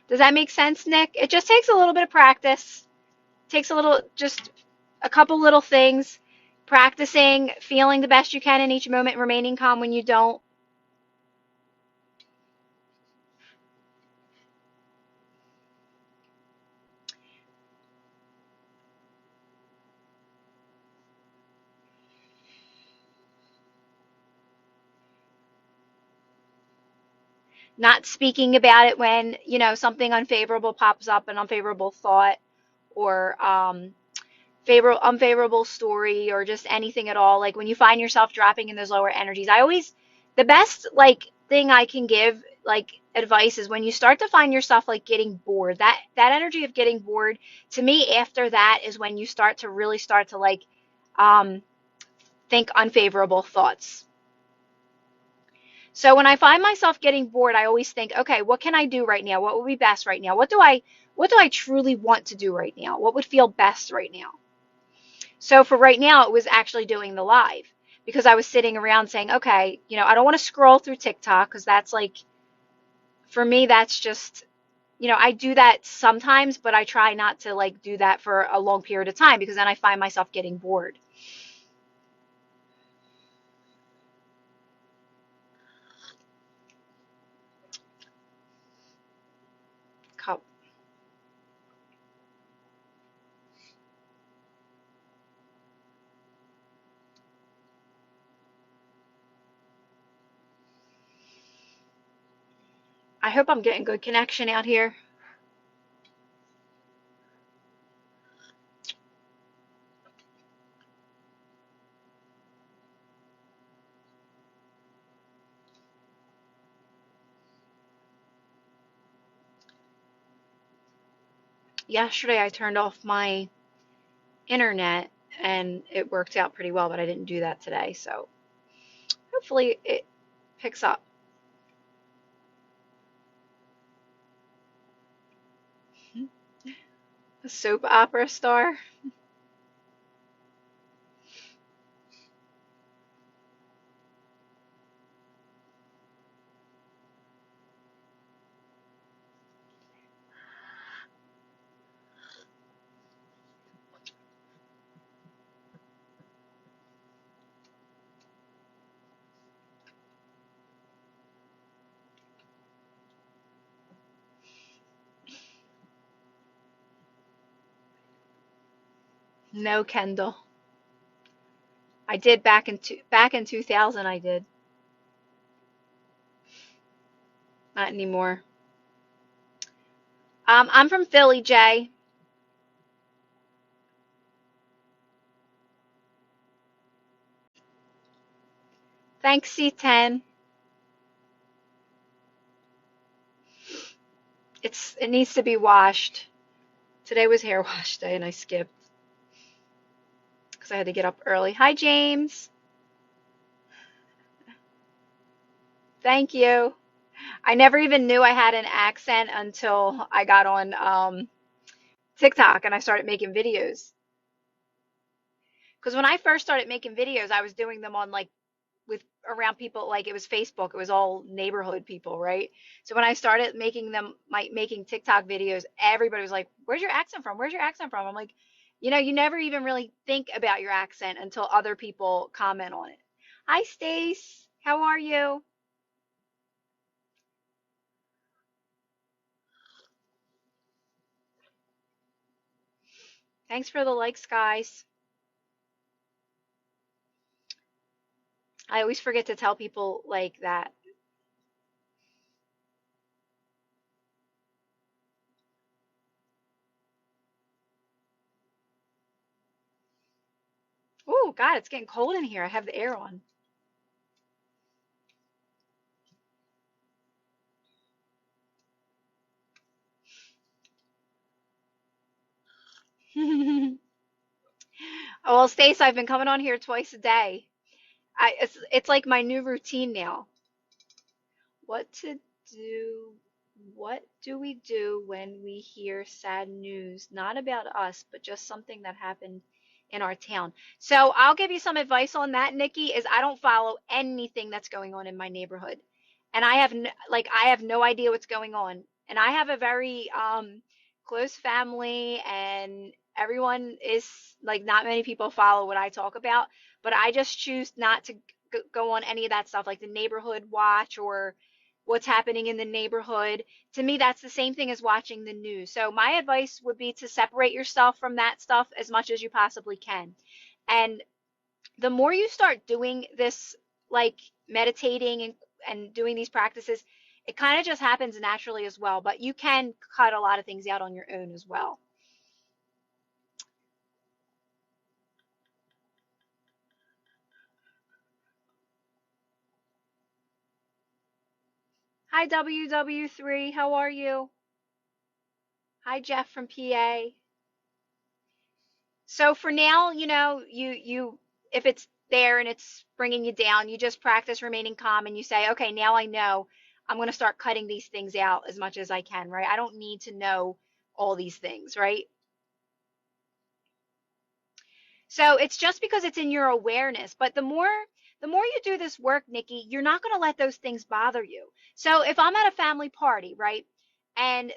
Does that make sense, Nick? It just takes a little bit of practice. Takes a little, just a couple little things. Practicing, feeling the best you can in each moment, remaining calm when you don't. Not speaking about it when, something unfavorable pops up, an unfavorable thought or unfavorable story or just anything at all. Like when you find yourself dropping in those lower energies, the best like thing I can give like advice is when you start to find yourself like getting bored, that energy of getting bored, to me, after that is when you start to like um, think unfavorable thoughts. So when I find myself getting bored, I always think, okay, what can I do right now? What would be best right now? What do I truly want to do right now? What would feel best right now? So for right now, it was actually doing the live because I was sitting around saying, okay, I don't want to scroll through TikTok because that's like, for me, that's just, I do that sometimes, but I try not to like do that for a long period of time because then I find myself getting bored. I hope I'm getting good connection out here. Yesterday, I turned off my internet and it worked out pretty well, but I didn't do that today. So hopefully it picks up. A soap opera star. No, Kendall. I did back in 2000. I did. Not anymore. I'm from Philly, Jay. Thanks, C10. It needs to be washed. Today was hair wash day, and I skipped because I had to get up early. Hi, James. Thank you. I never even knew I had an accent until I got on TikTok and I started making videos. Because when I first started making videos, I was doing them on like with around people, like it was Facebook, it was all neighborhood people, right? So when I started making TikTok videos, everybody was like, "Where's your accent from? Where's your accent from?" I'm like, you never even really think about your accent until other people comment on it. Hi, Stace. How are you? Thanks for the likes, guys. I always forget to tell people like that. Oh, God, it's getting cold in here. I have the air on. Oh, well, Stace, I've been coming on here twice a day. It's like my new routine now. What to do? What do we do when we hear sad news? Not about us, but just something that happened in our town. So I'll give you some advice on that, Nikki, is I don't follow anything that's going on in my neighborhood. And I have no idea what's going on. And I have a very close family, and everyone is like, not many people follow what I talk about, but I just choose not to go on any of that stuff, like the neighborhood watch or what's happening in the neighborhood. To me, that's the same thing as watching the news. So my advice would be to separate yourself from that stuff as much as you possibly can. And the more you start doing this, like meditating and doing these practices, it kind of just happens naturally as well. But you can cut a lot of things out on your own as well. Hi, WW3. How are you? Hi, Jeff from PA. So for now, if it's there and it's bringing you down, you just practice remaining calm and you say, okay, now I know I'm going to start cutting these things out as much as I can, right? I don't need to know all these things, right? So it's just because it's in your awareness. But the more you do this work, Nikki, you're not going to let those things bother you. So if I'm at a family party, right? And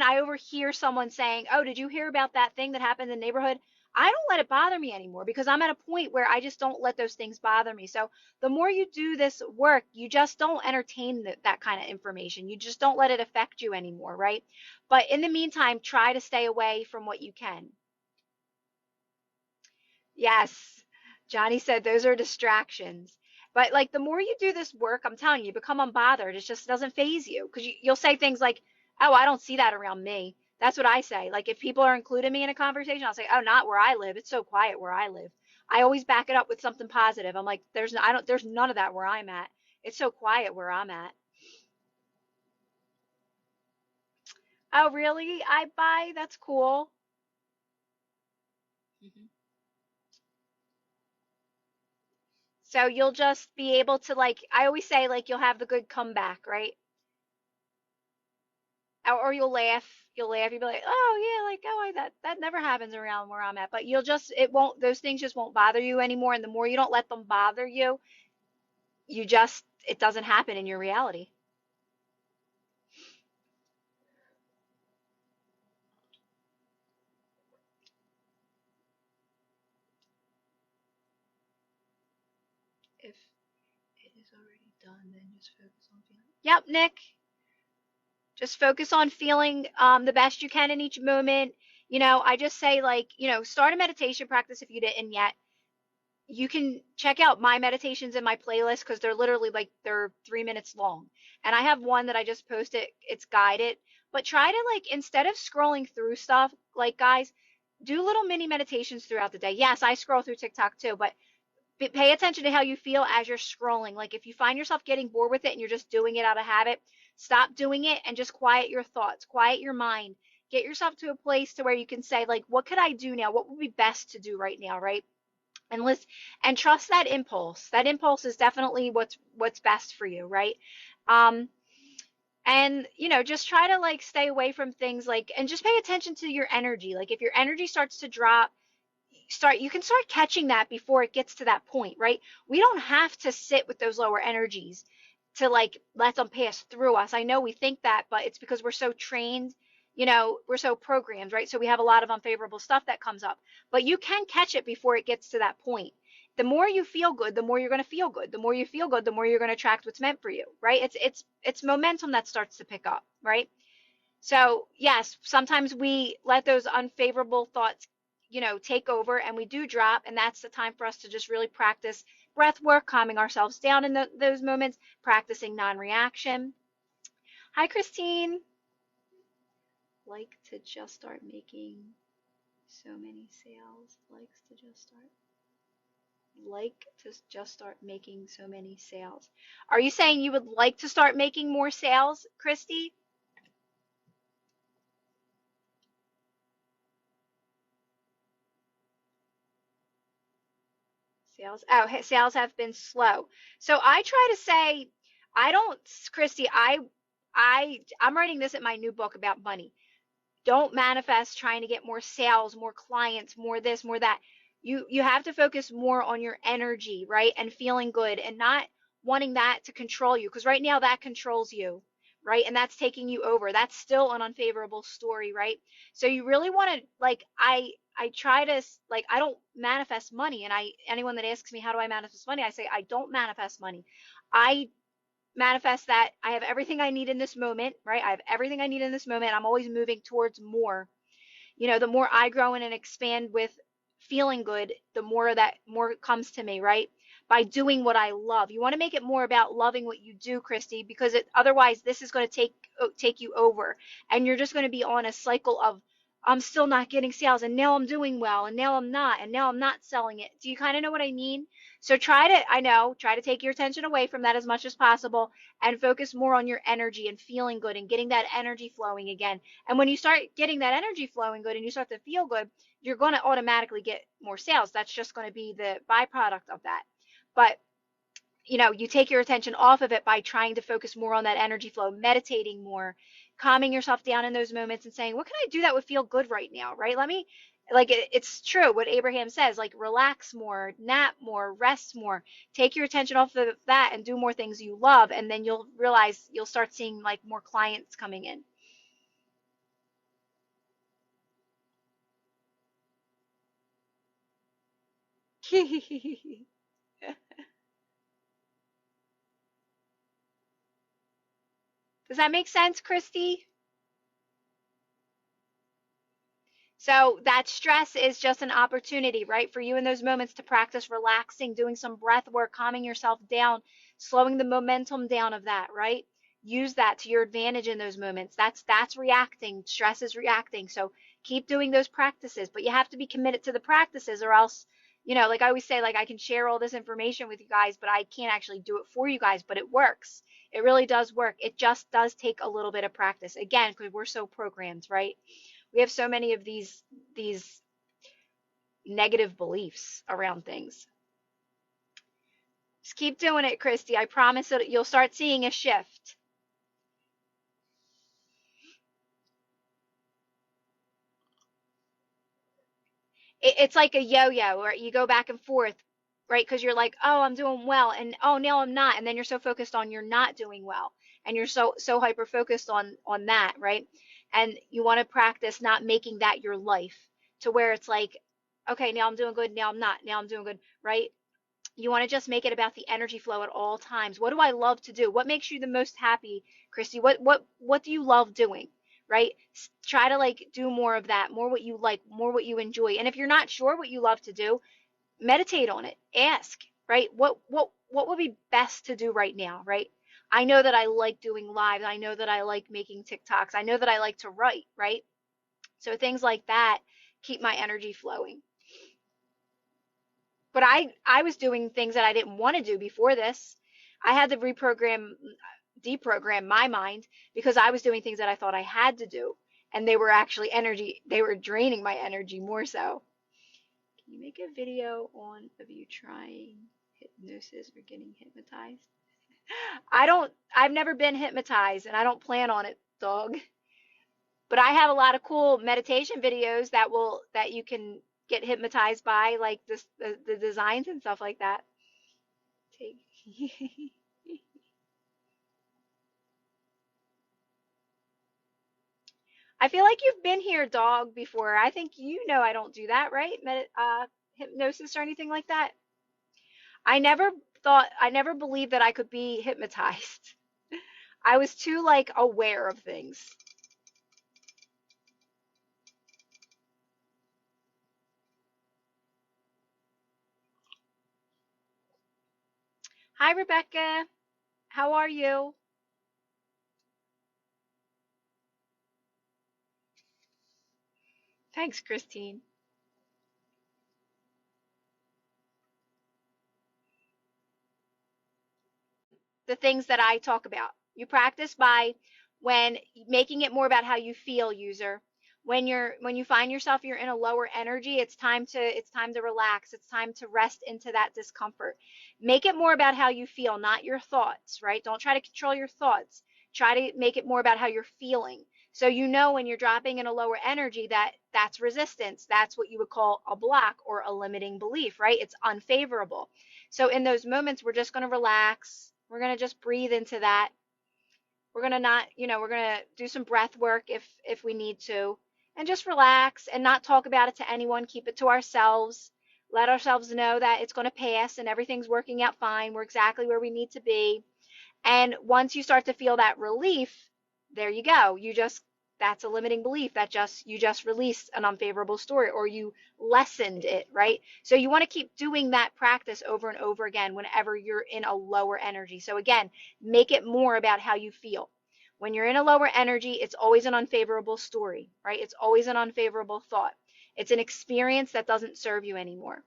I overhear someone saying, "Oh, did you hear about that thing that happened in the neighborhood?" I don't let it bother me anymore because I'm at a point where I just don't let those things bother me. So the more you do this work, you just don't entertain that kind of information. You just don't let it affect you anymore, right? But in the meantime, try to stay away from what you can. Yes. Johnny said those are distractions. But like the more you do this work, I'm telling you, you become unbothered. It just doesn't phase you because you'll say things like, "Oh, I don't see that around me." That's what I say. Like if people are including me in a conversation, I'll say, "Oh, not where I live. It's so quiet where I live." I always back it up with something positive. I'm like, there's none of that where I'm at. It's so quiet where I'm at." Oh, really? I buy. That's cool. Mhm. So you'll just be able to, like, I always say, like, you'll have the good comeback, right? Or you'll laugh. You'll be like, oh yeah, like, oh, that never happens around where I'm at. But it won't, those things just won't bother you anymore. And the more you don't let them bother you, it doesn't happen in your reality. If it is already done, then just focus on feeling. Yep, Nick. Just focus on feeling the best you can in each moment. I just say, like, start a meditation practice if you didn't yet. You can check out my meditations in my playlist because they're literally, like, they're 3 minutes long. And I have one that I just posted. It's guided. But try to, like, instead of scrolling through stuff, like, guys, do little mini meditations throughout the day. Yes, I scroll through TikTok too, but pay attention to how you feel as you're scrolling. Like if you find yourself getting bored with it and you're just doing it out of habit, stop doing it and just quiet your thoughts, quiet your mind. Get yourself to a place to where you can say, like, what could I do now? What would be best to do right now, right? And listen, and trust that impulse. That impulse is definitely what's best for you, right? Um, and just try to, like, stay away from things, like, and just pay attention to your energy. Like if your energy starts to drop, you can start catching that before it gets to that point, right? We don't have to sit with those lower energies to, like, let them pass through us. I know we think that, but it's because we're so trained, we're so programmed, right? So we have a lot of unfavorable stuff that comes up. But you can catch it before it gets to that point. The more you feel good, the more you're going to feel good. The more you feel good, the more you're going to attract what's meant for you, right? It's momentum that starts to pick up, right? So, yes, sometimes we let those unfavorable thoughts, take over, and we do drop. And that's the time for us to just really practice breath work, calming ourselves down in those moments, practicing non reaction. Hi, Christine. Like to just start making so many sales. Likes to just start. Like to just start making so many sales. Are you saying you would like to start making more sales, Christy? Sales have been slow. So I try to say, I don't, Christy, I'm writing this in my new book about money. Don't manifest trying to get more sales, more clients, more this, more that. You have to focus more on your energy, right? And feeling good and not wanting that to control you, because right now that controls you. right? And that's taking you over. That's still an unfavorable story, right? So you really want to, like, I try to, like, I don't manifest money. And anyone that asks me, how do I manifest money? I say, I don't manifest money. I manifest that I have everything I need in this moment, right? I have everything I need in this moment. I'm always moving towards more. The more I grow in and expand with feeling good, the more that more comes to me, right? By doing what I love. You want to make it more about loving what you do, Christy, because otherwise this is going to take you over, and you're just going to be on a cycle of, I'm still not getting sales, and now I'm doing well, and now I'm not, and now I'm not selling it. Do you kind of know what I mean? So try to take your attention away from that as much as possible and focus more on your energy and feeling good and getting that energy flowing again. And when you start getting that energy flowing good and you start to feel good, you're going to automatically get more sales. That's just going to be the byproduct of that. But you take your attention off of it by trying to focus more on that energy flow, meditating more, calming yourself down in those moments and saying, what can I do that would feel good right now, right? Like, it's true what Abraham says, like, relax more, nap more, rest more, take your attention off of that and do more things you love. And then you'll realize you'll start seeing like more clients coming in. Does that make sense, Christy? So that stress is just an opportunity, right, for you in those moments to practice relaxing, doing some breath work, calming yourself down, slowing the momentum down of that, right? Use that to your advantage in those moments. That's reacting. Stress is reacting. So keep doing those practices, but you have to be committed to the practices, or else, like I always say, like, I can share all this information with you guys, but I can't actually do it for you guys, but it works. It really does work. It just does take a little bit of practice. Again, because we're so programmed, right? We have so many of these negative beliefs around things. Just keep doing it, Christy. I promise you'll start seeing a shift. It's like a yo-yo, where you go back and forth, right? Because you're like, oh, I'm doing well, and oh, now I'm not, and then you're so focused on you're not doing well, and you're so hyper focused on that, right? And you want to practice not making that your life, to where it's like, okay, now I'm doing good, now I'm not, now I'm doing good, right? You want to just make it about the energy flow at all times. What do I love to do? What makes you the most happy, Christy? What do you love doing? Right? Try to, like, do more of that, more what you like, more what you enjoy. And if you're not sure what you love to do, meditate on it. Ask, right? What would be best to do right now, right? I know that I like doing lives. I know that I like making TikToks. I know that I like to write, right? So things like that keep my energy flowing. But I was doing things that I didn't want to do before this. I had to deprogram my mind, because I was doing things that I thought I had to do, and they were actually they were draining my energy more so. Can you make a video of you trying hypnosis or getting hypnotized? I've never been hypnotized, and I don't plan on it, dog. But I have a lot of cool meditation videos that you can get hypnotized by, like the designs and stuff like that. Take. I feel like you've been here, dog, before. I think I don't do that, right? Hypnosis or anything like that. I never believed that I could be hypnotized. I was too, like, aware of things. Hi, Rebecca. How are you? Thanks, Christine. The things that I talk about. You practice by when making it more about how you feel, user. When you find yourself you're in a lower energy, it's time to relax. It's time to rest into that discomfort. Make it more about how you feel, not your thoughts, right? Don't try to control your thoughts. Try to make it more about how you're feeling. So when you're dropping in a lower energy, that's resistance. That's what you would call a block or a limiting belief, right? It's unfavorable. So in those moments, we're just going to relax. We're going to just breathe into that. We're going to not, we're going to do some breath work if we need to, and just relax and not talk about it to anyone. Keep it to ourselves. Let ourselves know that it's going to pass and everything's working out fine. We're exactly where we need to be. And once you start to feel that relief, there you go. That's a limiting belief that you just released an unfavorable story, or you lessened it, right? So you want to keep doing that practice over and over again whenever you're in a lower energy. So again, make it more about how you feel. When you're in a lower energy, it's always an unfavorable story, right? It's always an unfavorable thought. It's an experience that doesn't serve you anymore.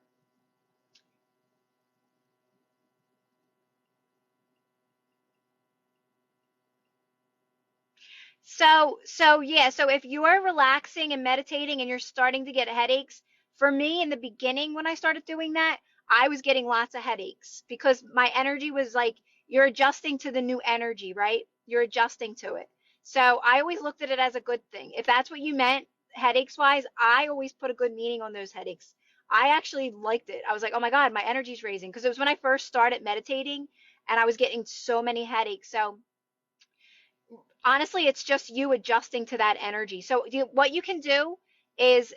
So if you are relaxing and meditating and you're starting to get headaches, for me in the beginning when I started doing that, I was getting lots of headaches because my energy was like, you're adjusting to the new energy, right? You're adjusting to it. So I always looked at it as a good thing. If that's what you meant, headaches wise, I always put a good meaning on those headaches. I actually liked it. I was like, oh my God, my energy's raising. Because it was when I first started meditating and I was getting so many headaches. So honestly, it's just you adjusting to that energy. So what you can do is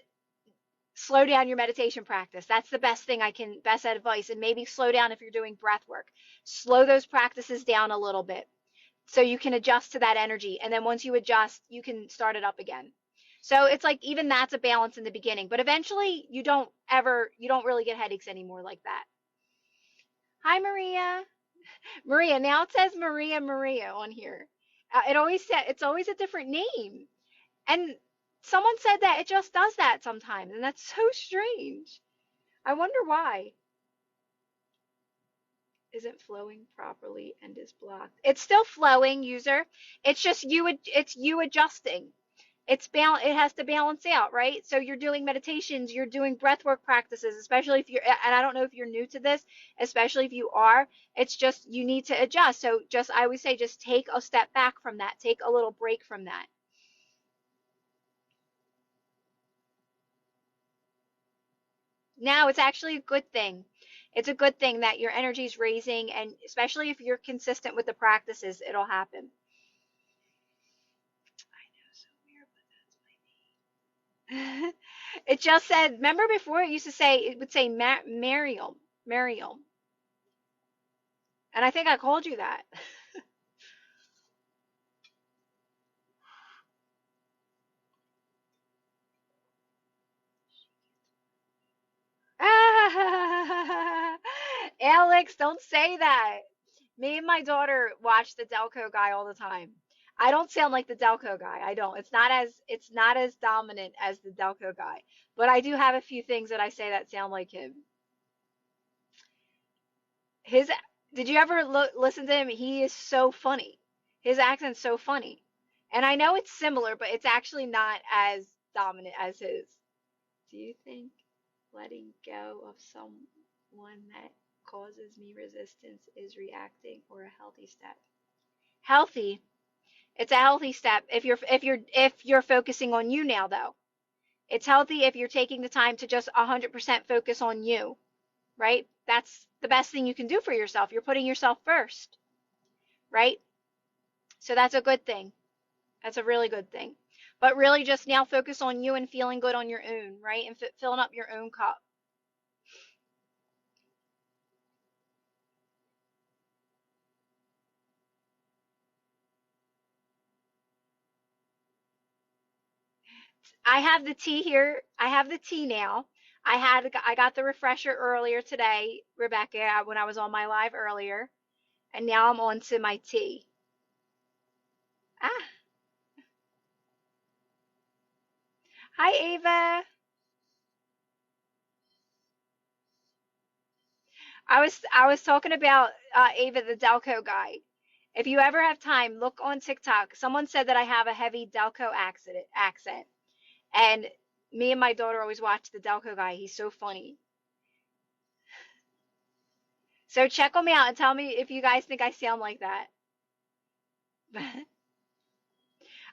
slow down your meditation practice. That's the best advice. And maybe slow down if you're doing breath work. Slow those practices down a little bit so you can adjust to that energy. And then once you adjust, you can start it up again. So it's like even that's a balance in the beginning, but eventually you don't really get headaches anymore like that. Hi, Maria. Maria. Now it says Maria on here. It's always a different name. And someone said that it just does that sometimes, and that's so strange. I wonder why. Isn't flowing properly and is blocked. It's still flowing, user. It's you adjusting. It has to balance out, right? So you're doing meditations, you're doing breathwork practices, especially if you're, and I don't know if you're new to this, especially if you are, it's just you need to adjust. So I always say just take a step back from that. Take a little break from that. Now it's actually a good thing. It's a good thing that your energy is raising, and especially if you're consistent with the practices, it'll happen. I know, so weird, but that's my name. It just said, remember before it would say Mariam. And I think I called you that. Alex, don't say that. Me and my daughter watch the Delco guy all the time. I don't sound like the Delco guy. I don't. It's not as dominant as the Delco guy. But I do have a few things that I say that sound like him. His Did you ever listen to him? He is so funny. His accent's so funny. And I know it's similar, but it's actually not as dominant as his. Do you think letting go of someone that causes me resistance is reacting or a healthy step? Healthy. It's a healthy step if you're focusing on you now though. It's healthy if you're taking the time to just 100% focus on you, right? That's the best thing you can do for yourself. You're putting yourself first, right? So that's a good thing. That's a really good thing. But really just now focus on you and feeling good on your own, right? And filling up your own cup. I have the tea here. I have the tea now. I got the refresher earlier today, Rebecca, when I was on my live earlier, and now I'm on to my tea. Ah, hi Ava. I was talking about Ava the Delco guy. If you ever have time, look on TikTok. Someone said that I have a heavy Delco accent, and me and my daughter always watch the Delco guy. He's so funny. So check him out and tell me if you guys think I sound like that.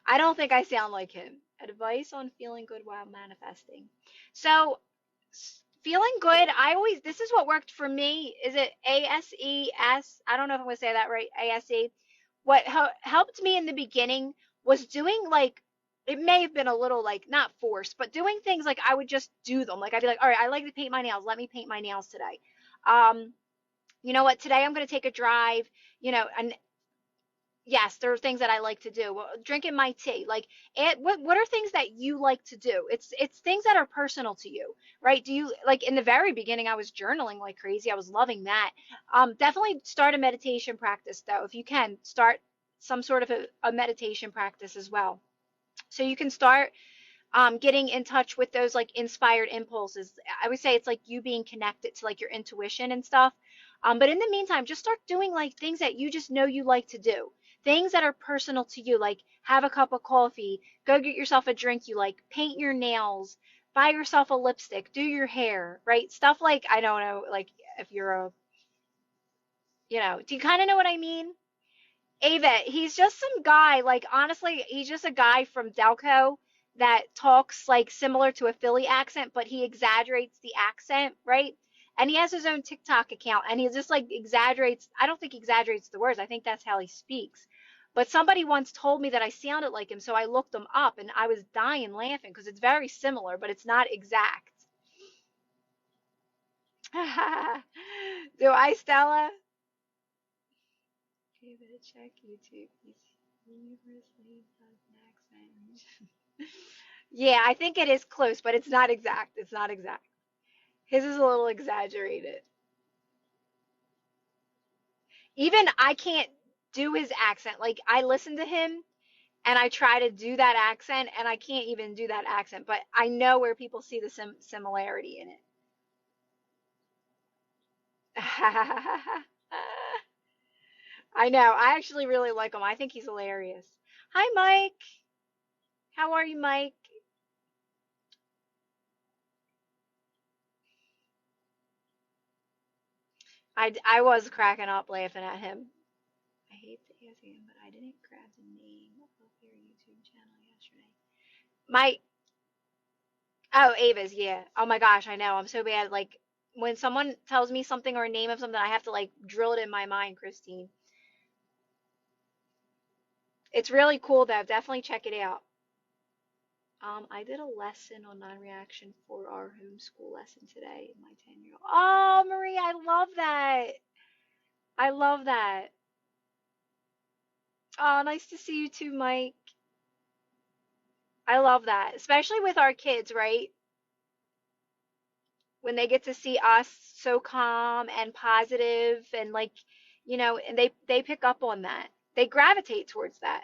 I don't think I sound like him. Advice on feeling good while manifesting. So, feeling good, this is what worked for me. Is it ASES? I don't know if I'm going to say that right. ASE. what helped me in the beginning was doing like, it may have been a little like not forced, but doing things like I would just do them. Like I'd be like, all right, I like to paint my nails. Let me paint my nails today. Um, you know what? Today I'm going to take a drive. And yes, there are things that I like to do. Well, drinking my tea, like, what are things that you like to do? It's things that are personal to you, right? Do you like, in the very beginning, I was journaling like crazy. I was loving that. Definitely start a meditation practice though. If you can, start some sort of a meditation practice as well. So you can start getting in touch with those like inspired impulses. I would say it's like you being connected to like your intuition and stuff. But in the meantime, just start doing like things that you just know you like to do. Things that are personal to you, like have a cup of coffee, go get yourself a drink you like, paint your nails, buy yourself a lipstick, do your hair, right? Stuff like, I don't know, like if you're do you kind of know what I mean? Ava, he's just some guy, like honestly, he's just a guy from Delco that talks like similar to a Philly accent, but he exaggerates the accent, right? And he has his own TikTok account and he just like exaggerates. I don't think he exaggerates the words. I think that's how he speaks. But somebody once told me that I sounded like him, so I looked him up and I was dying laughing because it's very similar, but it's not exact. Do I, Stella? Give it a check, YouTube. Universally has an accent. Yeah, I think it is close, but it's not exact. It's not exact. His is a little exaggerated. Even I can't do his accent. Like I listen to him and I try to do that accent and I can't even do that accent, but I know where people see the similarity in it. I know. I actually really like him. I think he's hilarious. Hi, Mike. How are you, Mike? I was cracking up laughing at him. I hate to ask him, but I didn't grab the name of your YouTube channel yesterday. My Oh, Ava's, yeah. Oh my gosh, I know. I'm so bad. Like when someone tells me something or a name of something, I have to like drill it in my mind, Christine. It's really cool though. Definitely check it out. I did a lesson on non-reaction for our homeschool lesson today, my 10-year-old. Oh, Marie, I love that. I love that. Oh, nice to see you too, Mike. I love that, especially with our kids, right? When they get to see us so calm and positive and like, and they pick up on that. They gravitate towards that.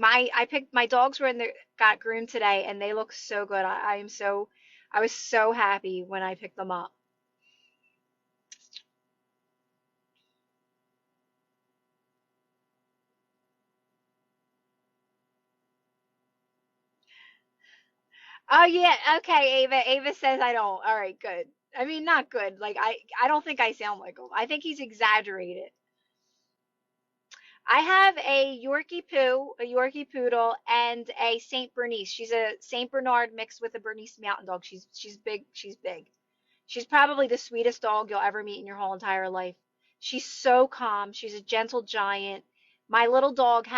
I picked my dogs were in the got groomed today and they look so good. I was so happy when I picked them up. Oh yeah, okay, Ava. Ava says I don't. All right, good. I mean, not good. Like I don't think I sound like him. I think he's exaggerated. I have a Yorkie Poo, a Yorkie Poodle, and a Saint Bernese. She's a Saint Bernard mixed with a Bernese Mountain Dog. She's big. She's big. She's probably the sweetest dog you'll ever meet in your whole entire life. She's so calm. She's a gentle giant. My little dog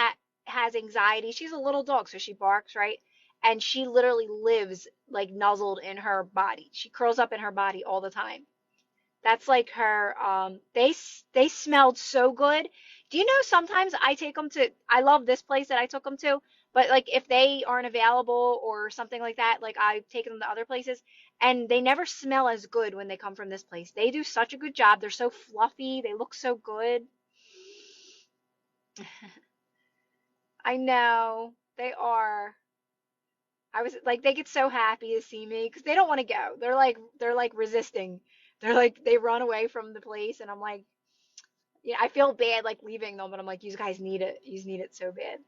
has anxiety. She's a little dog, so she barks, right? And she literally lives like nuzzled in her body. She curls up in her body all the time. That's like her. They smelled so good. Do you know sometimes I take them to? I love this place that I took them to, but like if they aren't available or something like that, like I've taken them to other places, and they never smell as good when they come from this place. They do such a good job. They're so fluffy. They look so good. I know they are. I was like, they get so happy to see me because they don't want to go. They're like resisting. They're like they run away from the place, and I'm like, yeah, I feel bad like leaving them, but I'm like, you guys need it. You need it so bad.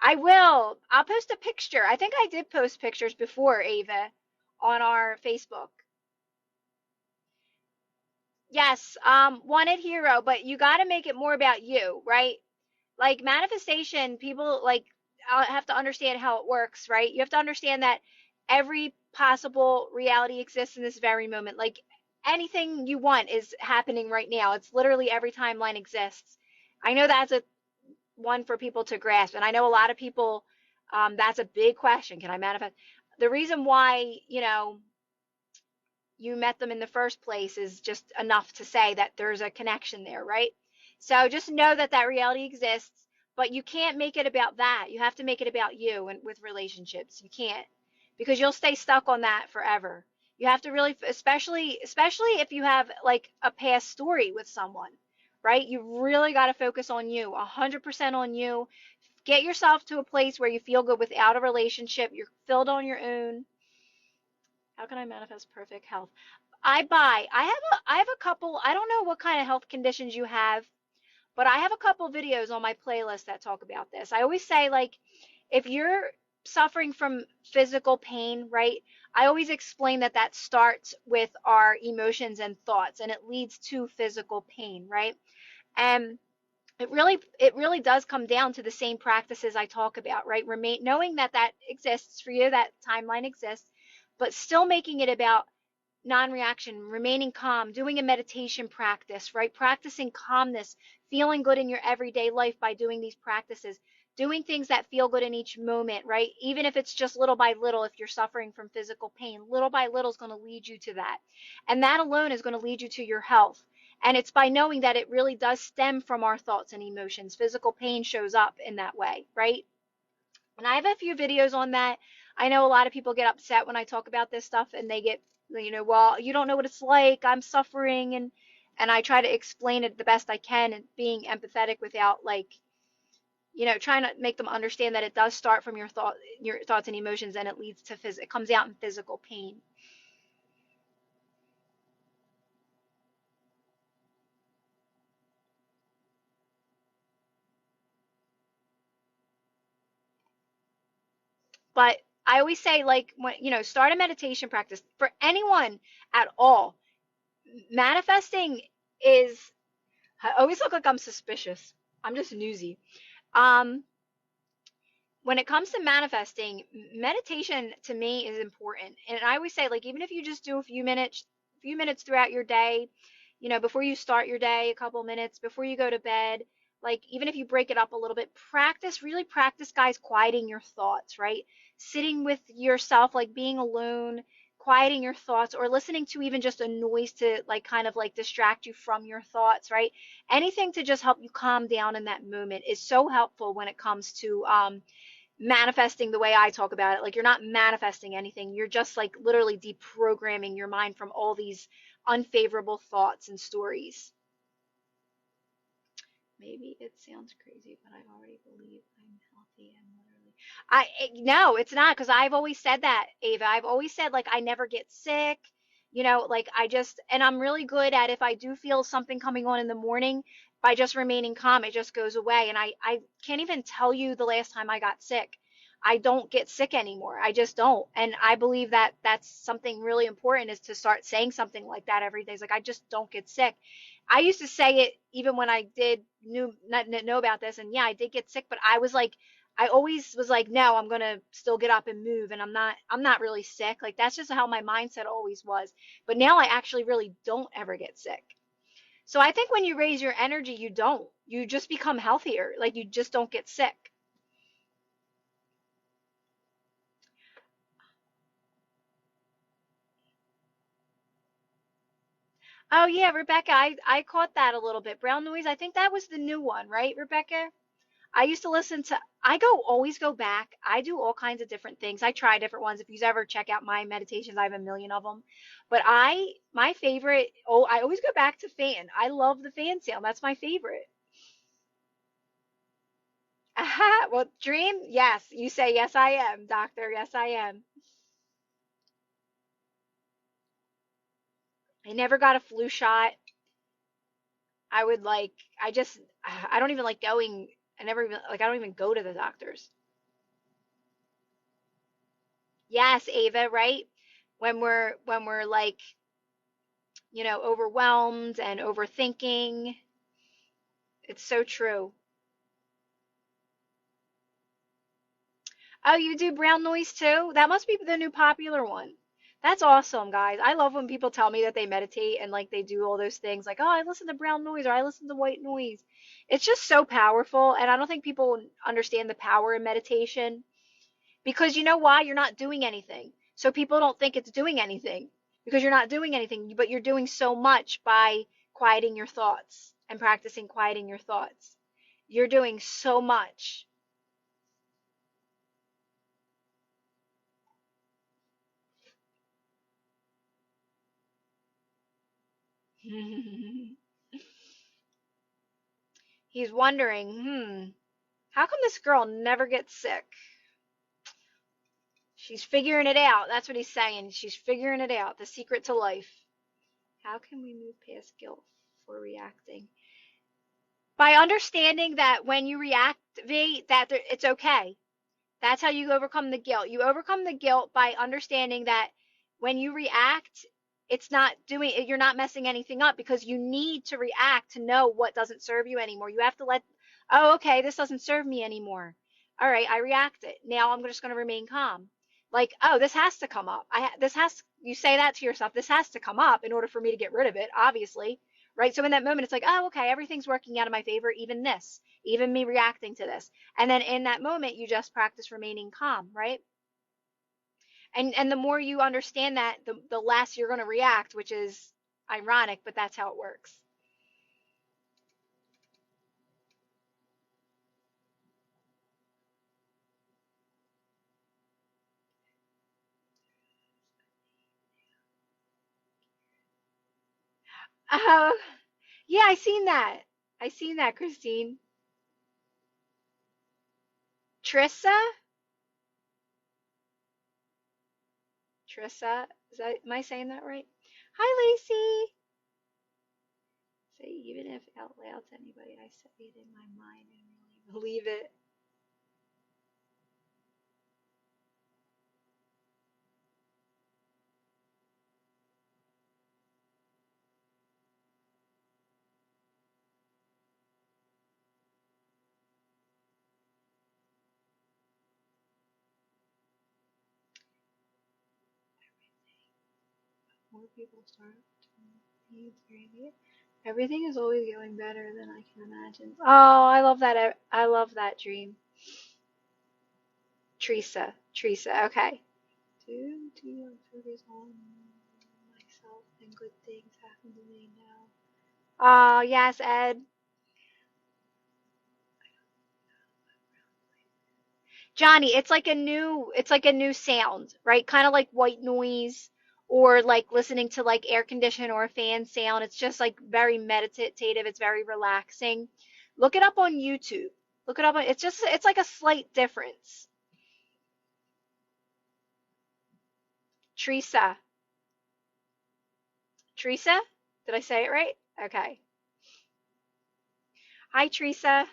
I will. I'll post a picture. I think I did post pictures before, Ava, on our Facebook. Yes, wanted hero, but you got to make it more about you, right? Like manifestation, people like have to understand how it works, right? You have to understand that every possible reality exists in this very moment. Like anything you want is happening right now. It's literally every timeline exists. I know that's a one for people to grasp, and I know a lot of people, that's a big question. Can I manifest? The reason why, you met them in the first place is just enough to say that there's a connection there, right? So just know that that reality exists, but you can't make it about that. You have to make it about you and with relationships. You can't because you'll stay stuck on that forever. You have to really, especially if you have like a past story with someone, right? You really got to focus on you, 100% on you. Get yourself to a place where you feel good without a relationship. You're filled on your own. How can I manifest perfect health? I have a couple, I don't know what kind of health conditions you have, but I have a couple videos on my playlist that talk about this. I always say like if you're suffering from physical pain, right? I always explain that that starts with our emotions and thoughts and it leads to physical pain, right? And it really does come down to the same practices I talk about, right? Remain knowing that that exists for you, that timeline exists, but still making it about non-reaction, remaining calm, doing a meditation practice, right? Practicing calmness, feeling good in your everyday life by doing these practices, doing things that feel good in each moment, right? Even if it's just little by little, if you're suffering from physical pain, little by little is going to lead you to that. And that alone is going to lead you to your health. And it's by knowing that it really does stem from our thoughts and emotions. Physical pain shows up in that way, right? And I have a few videos on that. I know a lot of people get upset when I talk about this stuff and they get, well, you don't know what it's like. I'm suffering and I try to explain it the best I can and being empathetic without like, trying to make them understand that it does start from your thoughts and emotions and it leads to it comes out in physical pain. But I always say like when, start a meditation practice for anyone at all. Manifesting is I always look like I'm suspicious. I'm just newsy. Um, when it comes to manifesting, meditation to me is important. And I always say, like, even if you just do a few minutes throughout your day, before you start your day, a couple minutes before you go to bed, like, even if you break it up a little bit, really practice, guys, quieting your thoughts, right? Sitting with yourself, like being alone, quieting your thoughts, or listening to even just a noise to, like, kind of like distract you from your thoughts, right? Anything to just help you calm down in that moment is so helpful when it comes to, manifesting the way I talk about it. Like you're not manifesting anything. You're just like literally deprogramming your mind from all these unfavorable thoughts and stories. Maybe it sounds crazy, but I already believe I'm healthy and literally no, it's not because I've always said that, Ava. I've always said like I never get sick. Like I just and I'm really good at if I do feel something coming on in the morning, by just remaining calm, it just goes away. And I can't even tell you the last time I got sick. I don't get sick anymore. I just don't. And I believe that that's something really important is to start saying something like that every day. It's like I just don't get sick. I used to say it even when I did not know about this, and yeah, I did get sick, but I always was like, no, I'm gonna still get up and move, and I'm not really sick. Like that's just how my mindset always was. But now I actually really don't ever get sick. So I think when you raise your energy, you just become healthier. Like you just don't get sick. Oh yeah, Rebecca, I caught that a little bit. Brown noise. I think that was the new one, right, Rebecca? I used to listen to, always go back. I do all kinds of different things. I try different ones. If you ever check out my meditations, I have a million of them. But my favorite, I always go back to fan. I love the fan sound. That's my favorite. Aha, well, dream, yes. You say, yes, I am, doctor. Yes, I am. I never got a flu shot. I would like, I don't even like going, I don't even go to the doctors. Yes, Ava, right? When we're like overwhelmed and overthinking. It's so true. Oh, you do brown noise too? That must be the new popular one. That's awesome, guys. I love when people tell me that they meditate and like they do all those things like, oh, I listen to brown noise or I listen to white noise. It's just so powerful. And I don't think people understand the power in meditation because you know why? You're not doing anything. So people don't think it's doing anything because you're not doing anything, but you're doing so much by quieting your thoughts and practicing quieting your thoughts. You're doing so much. He's wondering, how come this girl never gets sick? She's figuring it out. That's what he's saying. She's figuring it out. The secret to life. How can we move past guilt for reacting? By understanding that when you react, V, it's okay. That's how you overcome the guilt. You overcome the guilt by understanding that when you react, you're not messing anything up because you need to react to know what doesn't serve you anymore. You have to oh, okay, this doesn't serve me anymore. All right, I reacted. Now I'm just going to remain calm. Like, oh, this has to come up. You say that to yourself, this has to come up in order for me to get rid of it, obviously. Right? So in that moment, it's like, oh, okay, everything's working out in my favor, even this, even me reacting to this. And then in that moment, you just practice remaining calm, right? And the more you understand that, the less you're going to react, which is ironic, but that's how it works. Oh, yeah, I seen that. I seen that, Christine. Trissa? Trissa? Am I saying that right? Hi, Lacey. Say, even if out loud to anybody, I say it in my mind and really believe it. More people start to be very. Everything is always going better than I can imagine. Oh, I love that. I love that dream. Teresa. Teresa. Okay. Do focus on myself and good things happen to me now. Oh, yes, Ed. Johnny, it's like a new sound, right? Kind of like white noise or like listening to like air condition or a fan sound. It's just like very meditative. It's very relaxing. Look it up on YouTube. Look it up on, it's like a slight difference. Teresa. Teresa? Did I say it right? Okay. Hi, Teresa.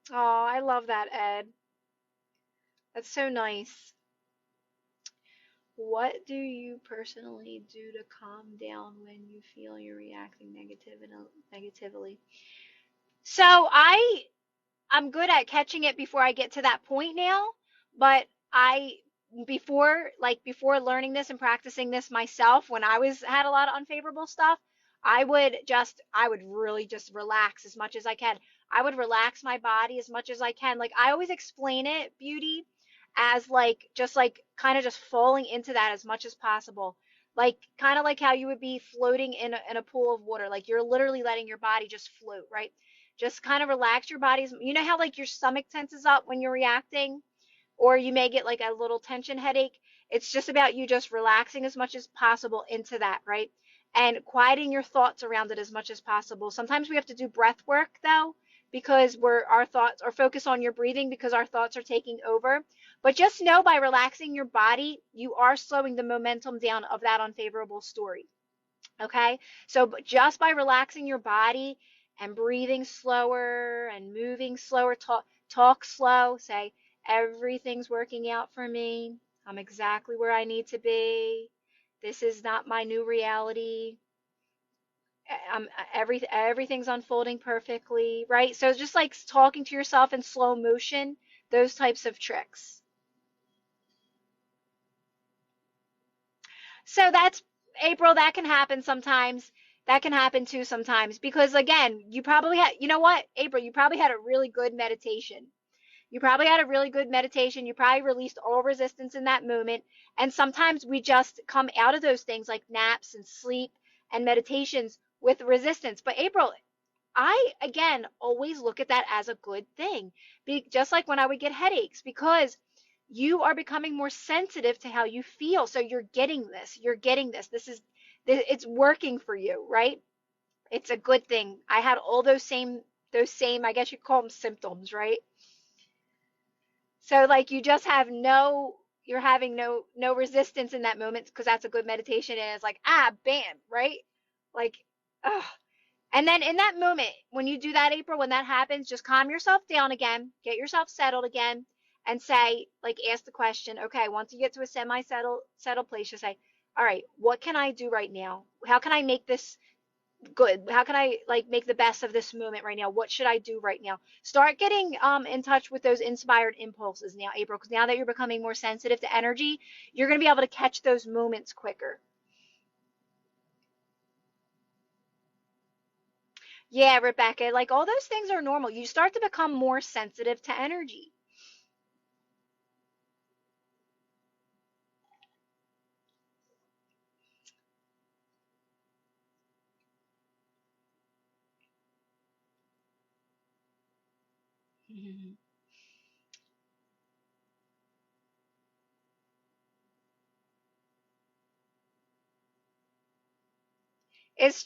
Oh, I love that, Ed. That's so nice. What do you personally do to calm down when you feel you're reacting negatively? So I'm good at catching it before I get to that point now, but before learning this and practicing this myself, when I was had a lot of unfavorable stuff, I would really just relax as much as I can. I would relax my body as much as I can. Like I always explain it, beauty, as like just like kind of just falling into that as much as possible. Like kind of like how you would be floating in a pool of water. Like you're literally letting your body just float, right? Just kind of relax your body. You know how like your stomach tenses up when you're reacting, or you may get like a little tension headache. It's just about you just relaxing as much as possible into that, right? And quieting your thoughts around it as much as possible. Sometimes we have to do breath work though, because our thoughts are focused on your breathing because our thoughts are taking over. But just know by relaxing your body, you are slowing the momentum down of that unfavorable story. Okay? So just by relaxing your body and breathing slower and moving slower. Talk slow. Say, everything's working out for me. I'm exactly where I need to be. This is not my new reality. Everything's unfolding perfectly, right? So just like talking to yourself in slow motion, those types of tricks. So that's April, that can happen sometimes. That can happen too sometimes because again, you probably had, you know what, April, you probably had a really good meditation. You probably had a really good meditation. You probably released all resistance in that moment. And sometimes we just come out of those things like naps and sleep and meditations with resistance. But April, I again always look at that as a good thing. Just like when I would get headaches, because you are becoming more sensitive to how you feel. So you're getting this. You're getting this. It's working for you, right? It's a good thing. I had all those same, I guess you call them symptoms, right? So like you just have you're having no resistance in that moment because that's a good meditation and it's like, bam, right? Like, ugh. And then in that moment, when you do that, April, when that happens, just calm yourself down again, get yourself settled again, and say, like, ask the question, okay, once you get to a settled place, just say, all right, what can I do right now? How can I make this good? How can I like make the best of this moment right now? What should I do right now? Start getting in touch with those inspired impulses now, April, because now that you're becoming more sensitive to energy, you're going to be able to catch those moments quicker. Yeah, Rebecca, like all those things are normal. You start to become more sensitive to energy. Is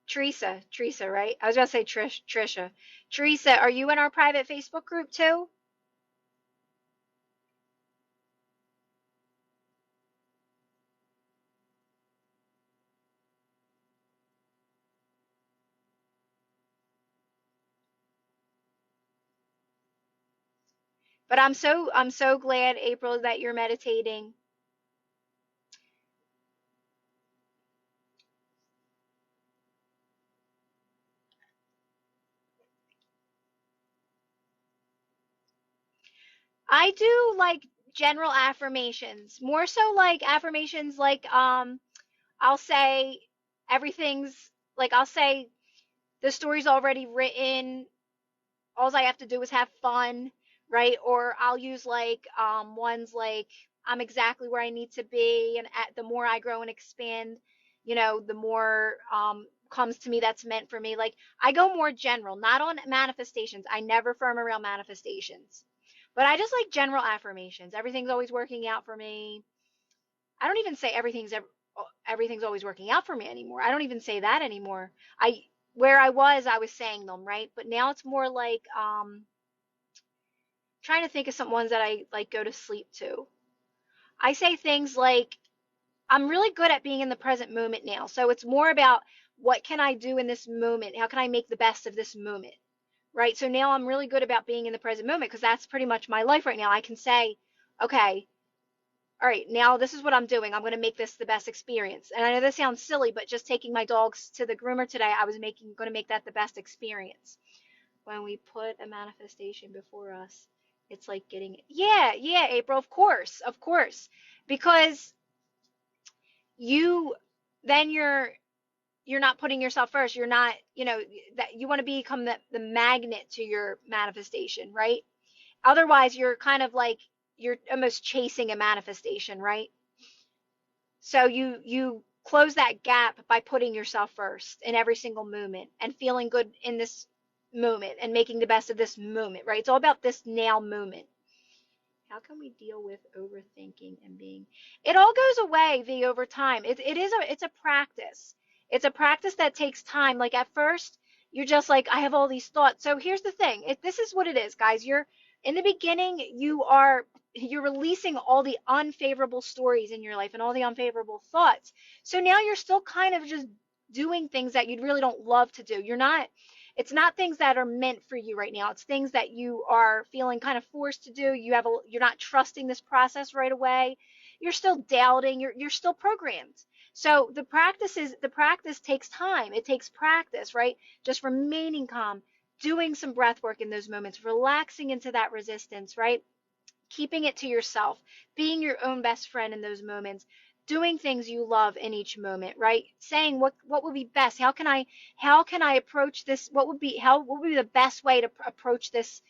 Teresa, right? I was gonna say Trisha. Teresa, are you in our private Facebook group too? But I'm so glad, April, that you're meditating. I do like general affirmations, more so like affirmations like I'll say everything's like I'll say the story's already written. All I have to do is have fun, right? Or I'll use like ones like I'm exactly where I need to be, and the more I grow and expand, the more comes to me that's meant for me. Like I go more general, not on manifestations. I never firm around manifestations, but I just like general affirmations. Everything's always working out for me. I don't even say everything's always working out for me anymore. I don't even say that anymore. I Where I was saying them, right? But now it's more like trying to think of some ones that I like go to sleep to. I say things like I'm really good at being in the present moment now. So it's more about what can I do in this moment? How can I make the best of this moment? Right? So now I'm really good about being in the present moment because that's pretty much my life right now. I can say, okay, all right, now this is what I'm doing. I'm going to make this the best experience. And I know this sounds silly, but just taking my dogs to the groomer today, I was going to make that the best experience. When we put a manifestation before us, it's like getting, yeah, April, of course, because you, then you're not putting yourself first. You're not, that you want to become the magnet to your manifestation, right? Otherwise, you're kind of like, you're almost chasing a manifestation, right? So you close that gap by putting yourself first in every single moment and feeling good in this moment and making the best of this moment, right? It's all about this now moment. How can we deal with overthinking and being it all goes away the over time. It's a practice. It's a practice that takes time. Like at first you're just like, I have all these thoughts. So here's the thing. This is what it is, guys. You're in the beginning, you're releasing all the unfavorable stories in your life and all the unfavorable thoughts. So now you're still kind of just doing things that you really don't love to do. It's not things that are meant for you right now. It's things that you are feeling kind of forced to do. You're not trusting this process right away. You're still doubting. You're still programmed. So the practice takes time. It takes practice, right? Just remaining calm, doing some breath work in those moments, relaxing into that resistance, right? Keeping it to yourself, being your own best friend in those moments, doing things you love in each moment, right? Saying what would be best? How can I approach this? What would be the best way to approach this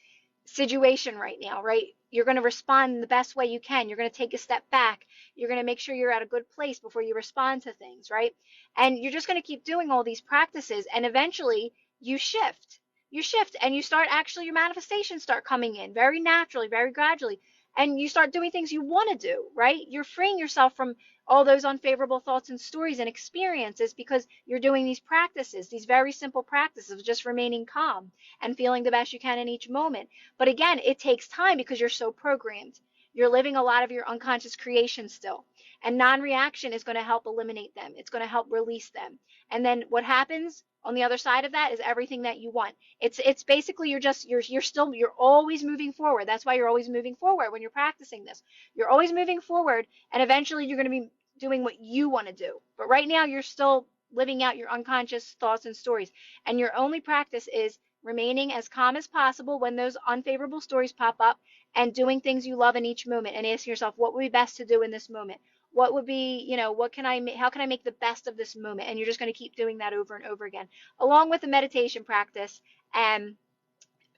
situation right now, right? You're going to respond in the best way you can. You're going to take a step back. You're going to make sure you're at a good place before you respond to things, right? And you're just going to keep doing all these practices, and eventually you shift. You shift and you start actually, your manifestations start coming in very naturally, very gradually. And you start doing things you want to do, right? You're freeing yourself from all those unfavorable thoughts and stories and experiences because you're doing these practices, these very simple practices of just remaining calm and feeling the best you can in each moment. But again, it takes time because you're so programmed. You're living a lot of your unconscious creation still. And non-reaction is going to help eliminate them. It's going to help release them. And then what happens on the other side of that is everything that you want. It's basically you're always moving forward. That's why you're always moving forward when you're practicing this. You're always moving forward, and eventually you're going to be doing what you want to do. But right now you're still living out your unconscious thoughts and stories. And your only practice is remaining as calm as possible when those unfavorable stories pop up, and doing things you love in each moment, and asking yourself what would be best to do in this moment. What would be, how can I make the best of this moment? And you're just going to keep doing that over and over again, along with the meditation practice and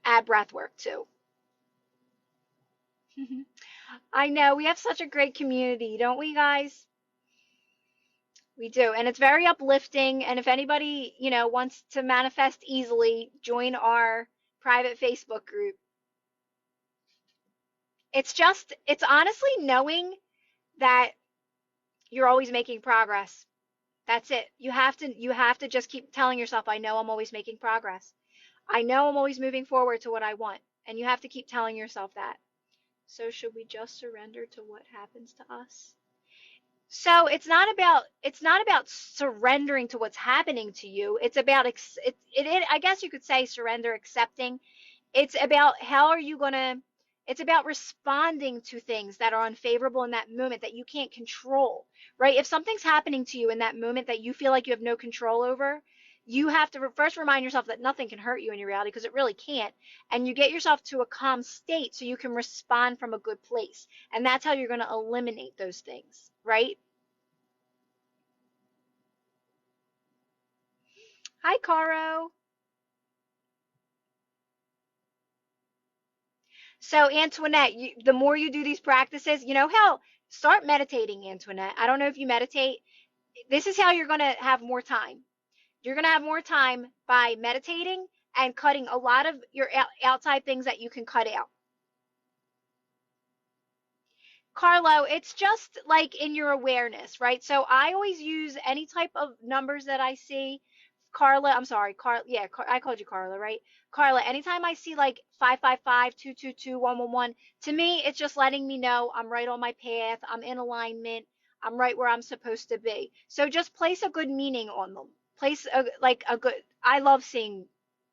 add breath work too. I know we have such a great community, don't we, guys? We do. And it's very uplifting. And if anybody, wants to manifest easily, join our private Facebook group. It's honestly knowing that you're always making progress. That's it. You have to just keep telling yourself, I know I'm always making progress. I know I'm always moving forward to what I want. And you have to keep telling yourself that. So should we just surrender to what happens to us? So it's not about surrendering to what's happening to you. It's about I guess you could say surrender, accepting. It's about how are you going to it's about responding to things that are unfavorable in that moment that you can't control, right? If something's happening to you in that moment that you feel like you have no control over, you have to first remind yourself that nothing can hurt you in your reality, because it really can't. And you get yourself to a calm state so you can respond from a good place. And that's how you're going to eliminate those things, right? Hi, Caro. So, Antoinette, the more you do these practices, hell, start meditating, Antoinette. I don't know if you meditate. This is how you're going to have more time. You're going to have more time by meditating and cutting a lot of your outside things that you can cut out. Carlo, it's just like in your awareness, right? So I always use any type of numbers that I see. Carla, I'm sorry, yeah, I called you Carla, right? Carla, anytime I see like 555, 222, 111, to me, it's just letting me know I'm right on my path, I'm in alignment, I'm right where I'm supposed to be. So just place a good meaning on them. Place like a good, I love seeing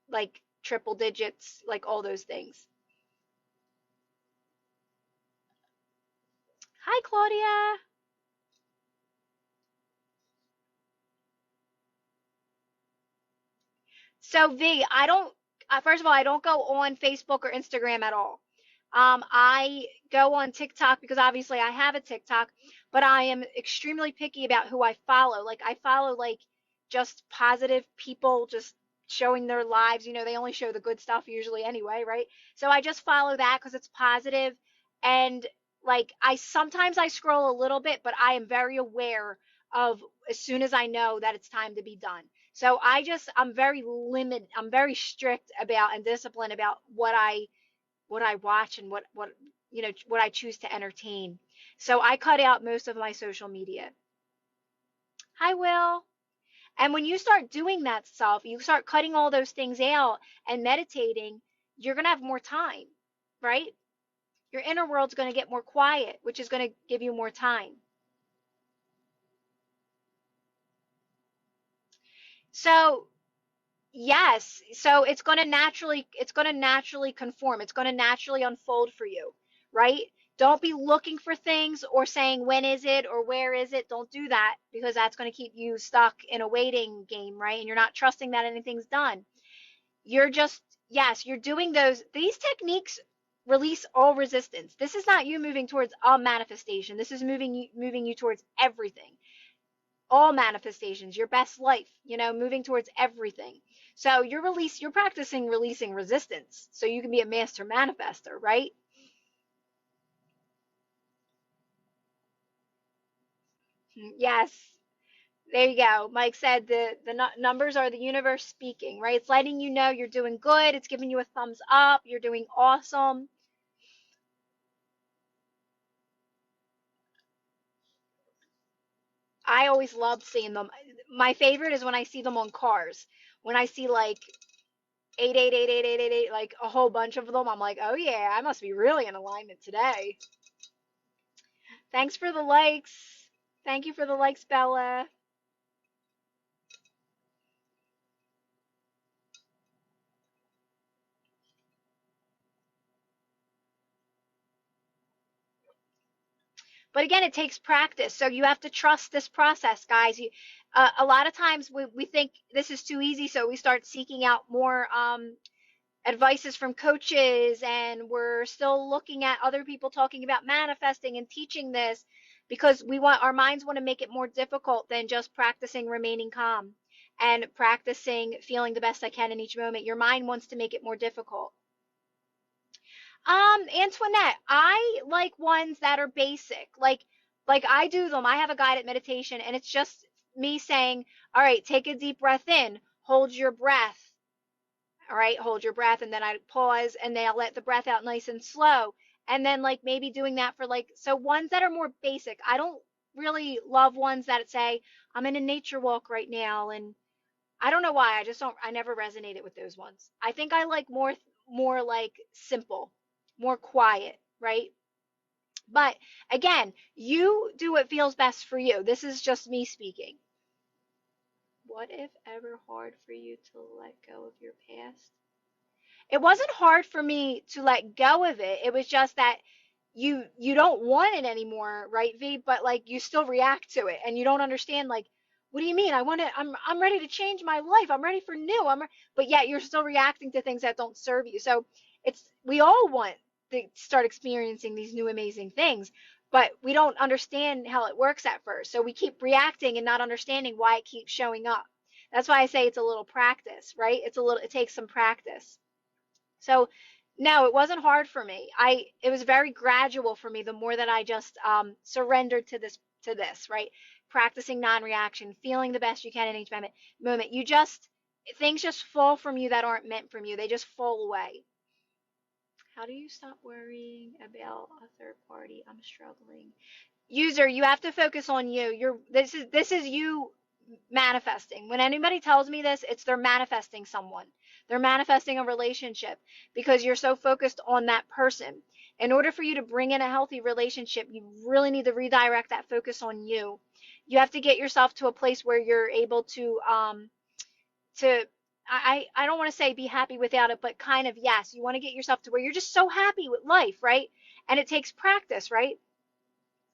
like triple digits, like all those things. Hi, Claudia. So V, I don't. First of all, I don't go on Facebook or Instagram at all. I go on TikTok because obviously I have a TikTok, but I am extremely picky about who I follow. Like I follow like just positive people, just showing their lives. They only show the good stuff usually anyway, right? So I just follow that because it's positive, and like I scroll a little bit, but I am very aware of as soon as I know that it's time to be done. So I'm very limited. I'm very strict about and disciplined about what I watch and what I choose to entertain. So I cut out most of my social media. Hi, Will. And when you start doing that stuff, you start cutting all those things out and meditating, you're going to have more time, right? Your inner world's going to get more quiet, which is going to give you more time. So yes, so it's going to naturally conform. It's going to naturally unfold for you, right? Don't be looking for things or saying when is it or where is it. Don't do that because that's going to keep you stuck in a waiting game, right? And you're not trusting that anything's done. You're just, yes, you're doing these techniques release all resistance. This is not you moving towards a manifestation. This is moving you towards everything, all manifestations, your best life, moving towards everything. So you're practicing releasing resistance so you can be a master manifester, right? Yes. There you go. Mike said the numbers are the universe speaking, right? It's letting you know you're doing good. It's giving you a thumbs up. You're doing awesome. I always loved seeing them. My favorite is when I see them on cars. When I see like 88888888, like a whole bunch of them, I'm like, oh yeah, I must be really in alignment today. Thanks for the likes. Thank you for the likes, Bella. But again, it takes practice. So you have to trust this process, guys. A lot of times we think this is too easy, so we start seeking out more advices from coaches, and we're still looking at other people talking about manifesting and teaching this because our minds want to make it more difficult than just practicing remaining calm and practicing feeling the best I can in each moment. Your mind wants to make it more difficult. Antoinette, I like ones that are basic. Like I do them. I have a guided meditation and it's just me saying, "All right, take a deep breath in, hold your breath. All right, hold your breath." And then I pause and then I'll let the breath out nice and slow. And then like maybe doing that for so ones that are more basic. I don't really love ones that say, "I'm in a nature walk right now," and I don't know why. I never resonated with those ones. I think I like more like simple, more quiet, right? But again, you do what feels best for you. This is just me speaking. What if ever hard for you to let go of your past? It wasn't hard for me to let go of it. It was just that you don't want it anymore, right, V? But like you still react to it and you don't understand like what do you mean? I'm ready to change my life. I'm ready for new. But yet you're still reacting to things that don't serve you. So we all want to start experiencing these new amazing things, but we don't understand how it works at first. So we keep reacting and not understanding why it keeps showing up. That's why I say it's a little practice, right? It takes some practice. So no, it wasn't hard for me. It was very gradual for me the more that I just surrendered to this, right? Practicing non-reaction, feeling the best you can in each moment. Things just fall from you that aren't meant from you. They just fall away. How do you stop worrying about a third party? I'm struggling. User, you have to focus on you. This is you manifesting. When anybody tells me this, it's they're manifesting someone. They're manifesting a relationship because you're so focused on that person. In order for you to bring in a healthy relationship, you really need to redirect that focus on you. You have to get yourself to a place where you're able to I don't want to say be happy without it, but kind of yes, you want to get yourself to where you're just so happy with life, right? And it takes practice, right?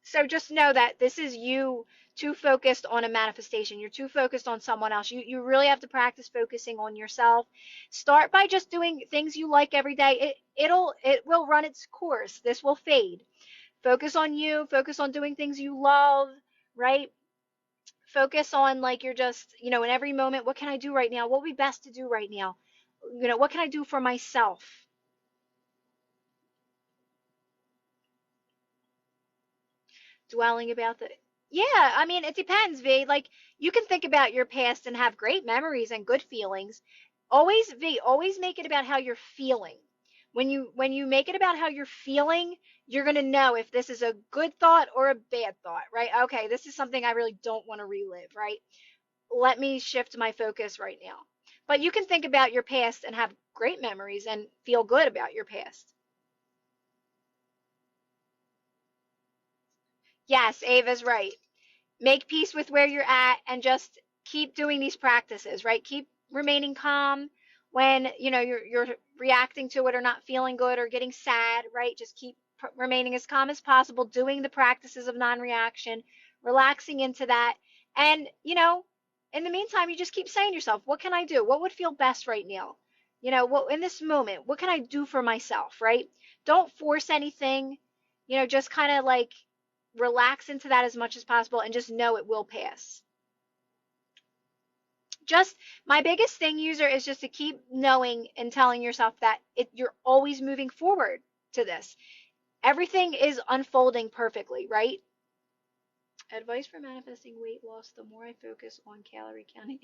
So just know that this is you too focused on a manifestation. You're too focused on someone else. You really have to practice focusing on yourself. Start by just doing things you like every day. It will run its course. This will fade. Focus on you, focus on doing things you love, right? Focus on like you're just, in every moment, what can I do right now? What would be best to do right now? What can I do for myself? Dwelling about the Yeah, I mean, it depends, V. Like you can think about your past and have great memories and good feelings. Always make it about how you're feeling. When you make it about how you're feeling, you're going to know if this is a good thought or a bad thought, right? Okay, this is something I really don't want to relive, right? Let me shift my focus right now. But you can think about your past and have great memories and feel good about your past. Yes, Ava's right. Make peace with where you're at and just keep doing these practices, right? Keep remaining calm when, you're reacting to it or not feeling good or getting sad, right? Just keep remaining as calm as possible, doing the practices of non-reaction, relaxing into that. And, in the meantime, you just keep saying to yourself, what can I do? What would feel best right now? What in this moment, what can I do for myself, right? Don't force anything, just kind of like relax into that as much as possible and just know it will pass. Just my biggest thing, user, is just to keep knowing and telling yourself that you're always moving forward to this. Everything is unfolding perfectly, right? Advice for manifesting weight loss: the more I focus on calorie counting.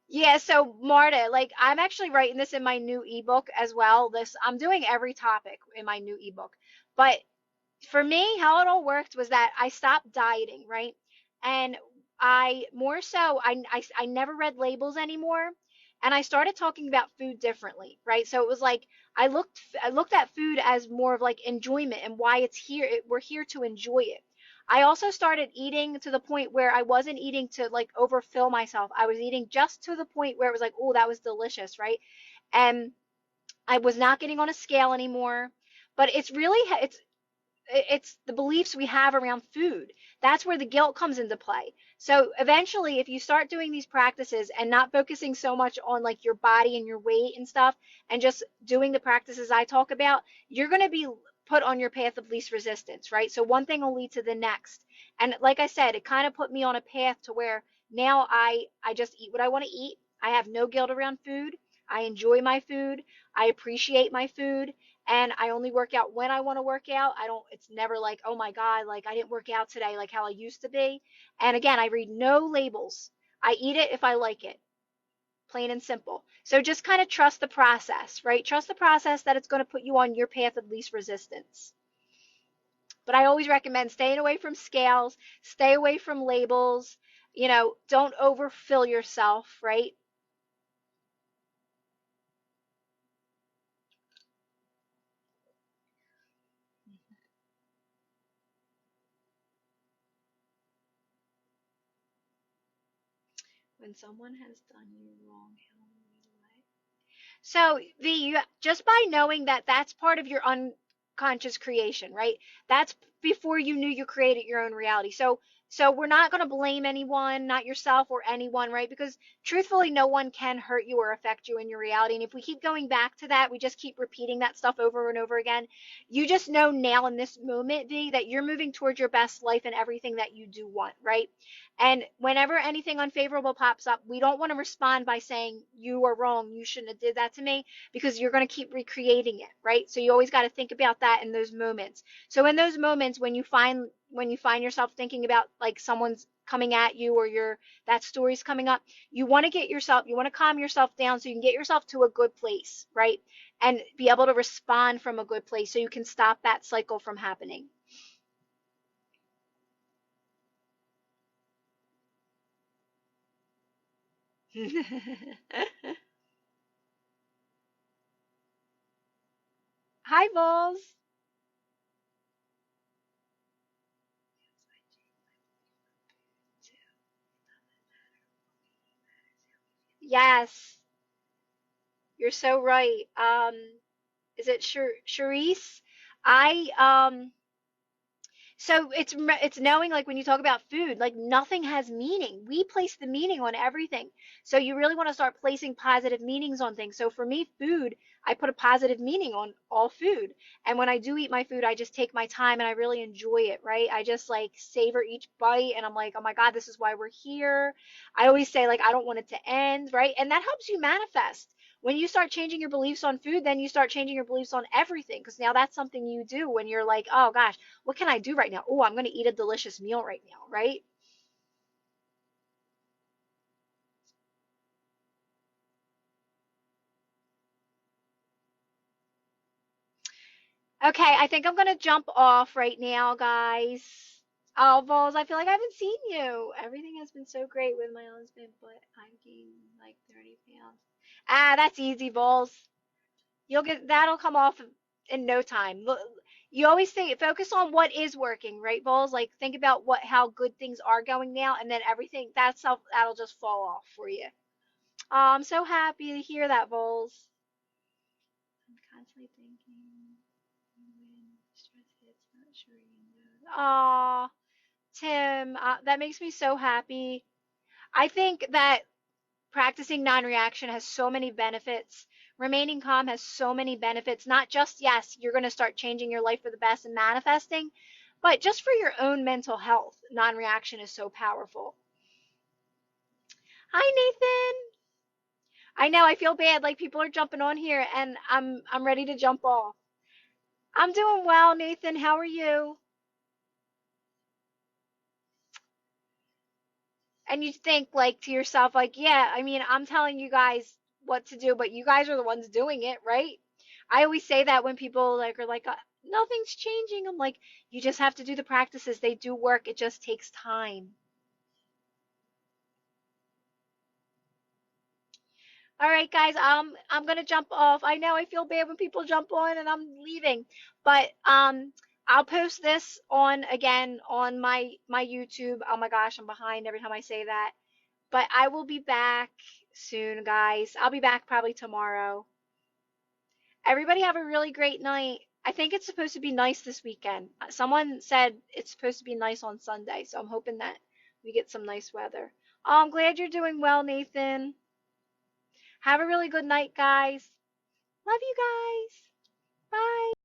Yeah, so Marta, like I'm actually writing this in my new ebook as well. This I'm doing every topic in my new ebook. But for me, how it all worked was that I stopped dieting, right? And I more so, I never read labels anymore. And I started talking about food differently, right? So it was like I looked at food as more of like enjoyment and why it's here. We're here to enjoy it. I also started eating to the point where I wasn't eating to like overfill myself. I was eating just to the point where it was like, oh, that was delicious, right? And I was not getting on a scale anymore. But it's the beliefs we have around food. That's where the guilt comes into play. So eventually, if you start doing these practices and not focusing so much on like your body and your weight and stuff, and just doing the practices I talk about, you're going to be put on your path of least resistance, right? So one thing will lead to the next. And like I said, it kind of put me on a path to where now I just eat what I want to eat. I have no guilt around food. I enjoy my food. I appreciate my food, and I only work out when I want to work out. I don't, it's never like, oh my God, like I didn't work out today, like how I used to be. And again, I read no labels. I eat it if I like it, plain and simple. So just kind of trust the process, right? Trust the process that it's going to put you on your path of least resistance. But I always recommend staying away from scales, stay away from labels, don't overfill yourself, right? When someone has done you wrong, how will you let So just by knowing that that's part of your unconscious creation, right? That's before you knew you created your own reality. So we're not going to blame anyone, not yourself or anyone, right? Because truthfully, no one can hurt you or affect you in your reality. And if we keep going back to that, we just keep repeating that stuff over and over again. You just know now in this moment, V, that you're moving towards your best life and everything that you do want, right? And whenever anything unfavorable pops up, we don't want to respond by saying, you are wrong, you shouldn't have did that to me, because you're going to keep recreating it, right? So you always got to think about that in those moments. So in those moments when you find yourself thinking about like someone's coming at you or that story's coming up, you want to calm yourself down so you can get yourself to a good place, right? And be able to respond from a good place so you can stop that cycle from happening. Hi, Vols. Yes, you're so right. Is it Charisse? I So it's knowing, like when you talk about food, like nothing has meaning. We place the meaning on everything. So you really want to start placing positive meanings on things. So for me, food, I put a positive meaning on all food. And when I do eat my food, I just take my time and I really enjoy it, right? I just like savor each bite and I'm like, oh my God, this is why we're here. I always say like I don't want it to end, right? And that helps you manifest. When you start changing your beliefs on food, then you start changing your beliefs on everything, because now that's something you do when you're like, oh gosh, what can I do right now? Oh, I'm going to eat a delicious meal right now, right? Okay, I think I'm going to jump off right now, guys. Oh, Vols, I feel like I haven't seen you. Everything has been so great with my husband, but I've gained like 30 pounds. Ah, that's easy, Vols. That'll come off in no time. You always think focus on what is working, right, Bowles? Like think about what how good things are going now, and then everything that'll just fall off for you. Oh, I'm so happy to hear that, Bowles. I'm constantly thinking when stress hits, not sure you know. Aw, Tim, that makes me so happy. I think that practicing non-reaction has so many benefits. Remaining calm has so many benefits. Not just, yes, you're going to start changing your life for the best and manifesting, but just for your own mental health. Non-reaction is so powerful. Hi, Nathan. I know I feel bad. Like people are jumping on here, and I'm ready to jump off. I'm doing well, Nathan. How are you? And you think like to yourself, like, yeah, I mean, I'm telling you guys what to do, but you guys are the ones doing it, right? I always say that when people like are like, nothing's changing. I'm like, you just have to do the practices. They do work. It just takes time. All right, guys, I'm gonna jump off. I know I feel bad when people jump on and I'm leaving, but I'll post this on again on my YouTube. Oh my gosh, I'm behind every time I say that. But I will be back soon, guys. I'll be back probably tomorrow. Everybody have a really great night. I think it's supposed to be nice this weekend. Someone said it's supposed to be nice on Sunday, so I'm hoping that we get some nice weather. Oh, I'm glad you're doing well, Nathan. Have a really good night, guys. Love you guys. Bye.